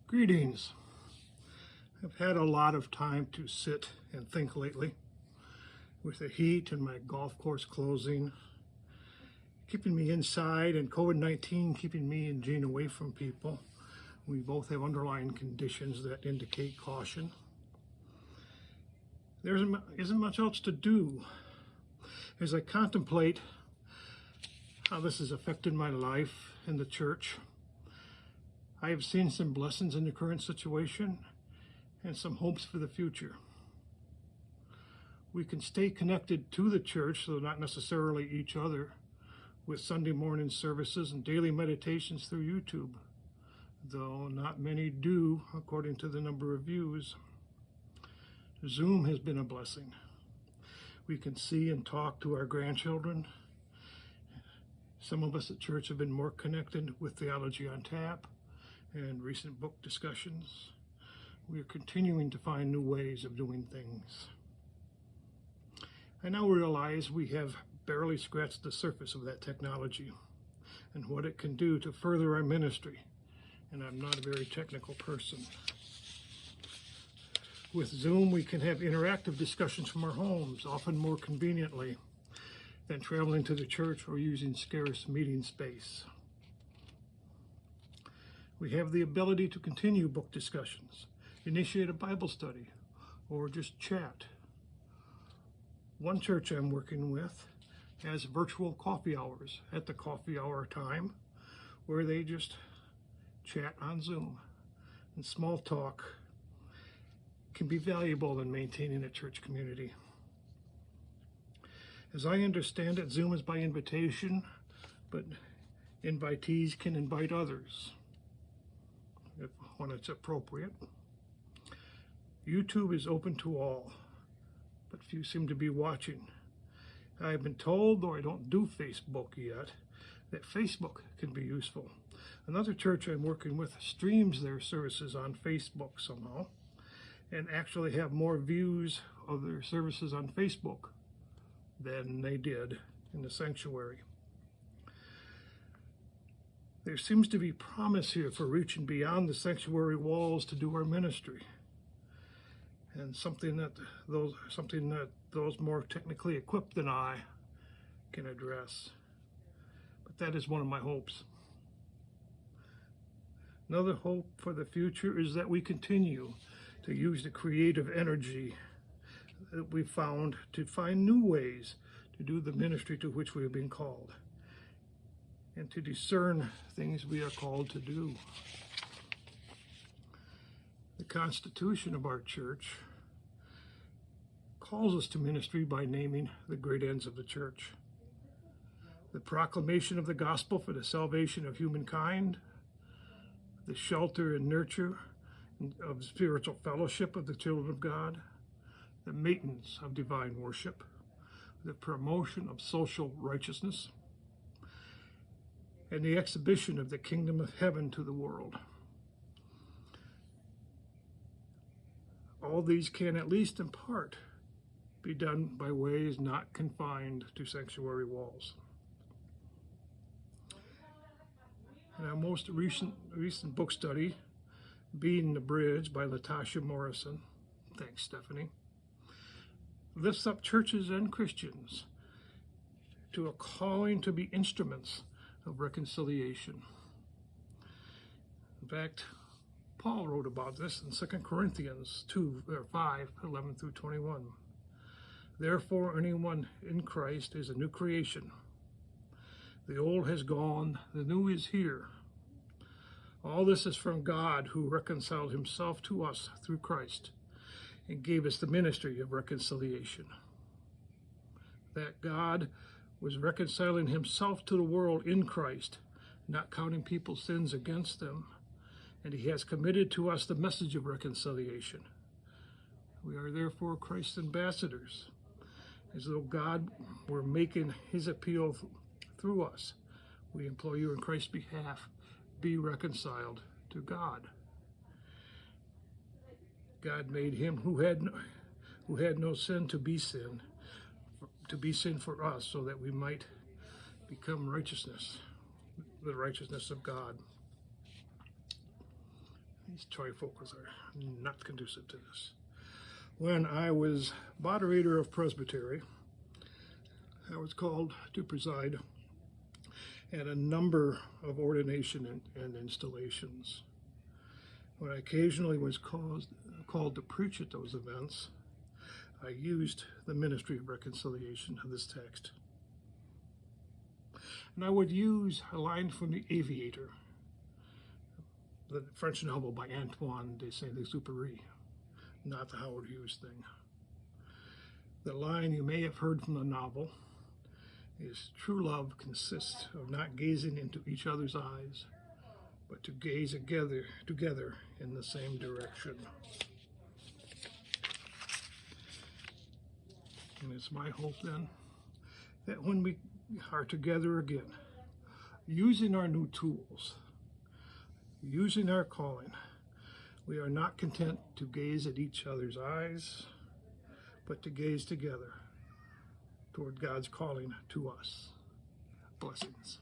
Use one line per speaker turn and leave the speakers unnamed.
Greetings. I've had a lot of time to sit and think lately with the heat and my golf course closing, keeping me inside, and COVID-19 keeping me and Jean away from people. We both have underlying conditions that indicate caution. There isn't much else to do. As I contemplate how this has affected my life in the church, I have seen some blessings in the current situation and some hopes for the future. We can stay connected to the church, though not necessarily each other, with Sunday morning services and daily meditations through YouTube, though not many do according to the number of views. Zoom has been a blessing. We can see and talk to our grandchildren. Some of us at church have been more connected with Theology on Tap and recent book discussions. We are continuing to find new ways of doing things. I now realize we have barely scratched the surface of that technology and what it can do to further our ministry, and I'm not a very technical person. With Zoom, we can have interactive discussions from our homes, often more conveniently than traveling to the church or using scarce meeting space. We have the ability to continue book discussions, initiate a Bible study, or just chat. One church I'm working with has virtual coffee hours at the coffee hour time, where they just chat on Zoom. And small talk can be valuable in maintaining a church community. As I understand it, Zoom is by invitation, but invitees can invite others when it's appropriate. YouTube is open to all, but few seem to be watching. I have been told, though I don't do Facebook yet, that Facebook can be useful. Another church I'm working with streams their services on Facebook somehow and actually have more views of their services on Facebook than they did in the sanctuary. There seems to be promise here for reaching beyond the sanctuary walls to do our ministry, and something that those more technically equipped than I can address. But that is one of my hopes. Another hope for the future is that we continue to use the creative energy that we found to find new ways to do the ministry to which we have been called, and to discern things we are called to do. The Constitution of our church calls us to ministry by naming the great ends of the church: the proclamation of the gospel for the salvation of humankind, the shelter and nurture of spiritual fellowship of the children of God, the maintenance of divine worship, the promotion of social righteousness, and the exhibition of the kingdom of heaven to the world. All these can, at least in part, be done by ways not confined to sanctuary walls. In our most recent book study, Being the Bridge by Latasha Morrison, thanks Stephanie, lifts up churches and Christians to a calling to be instruments of reconciliation. In fact, Paul wrote about this in 2 Corinthians 5:11 through 21. Therefore, anyone in Christ is a new creation. The old has gone, the new is here. All this is from God, who reconciled himself to us through Christ and gave us the ministry of reconciliation. That God was reconciling himself to the world in Christ, not counting people's sins against them, and he has committed to us the message of reconciliation. We are therefore Christ's ambassadors, as though God were making his appeal through us. We implore you in Christ's behalf, be reconciled to God. God made him who had no sin to be sin for us, so that we might become righteousness, the righteousness of God. These trifocals are not conducive to this. When I was moderator of presbytery, I was called to preside at a number of ordination and installations. When I occasionally was called to preach at those events, I used the ministry of reconciliation of this text. And I would use a line from The Aviator, the French novel by Antoine de Saint-Exupéry, not the Howard Hughes thing. The line you may have heard from the novel is, "True love consists of not gazing into each other's eyes, but to gaze together in the same direction." And it's my hope then that when we are together again, using our new tools, using our calling, we are not content to gaze at each other's eyes, but to gaze together toward God's calling to us. Blessings.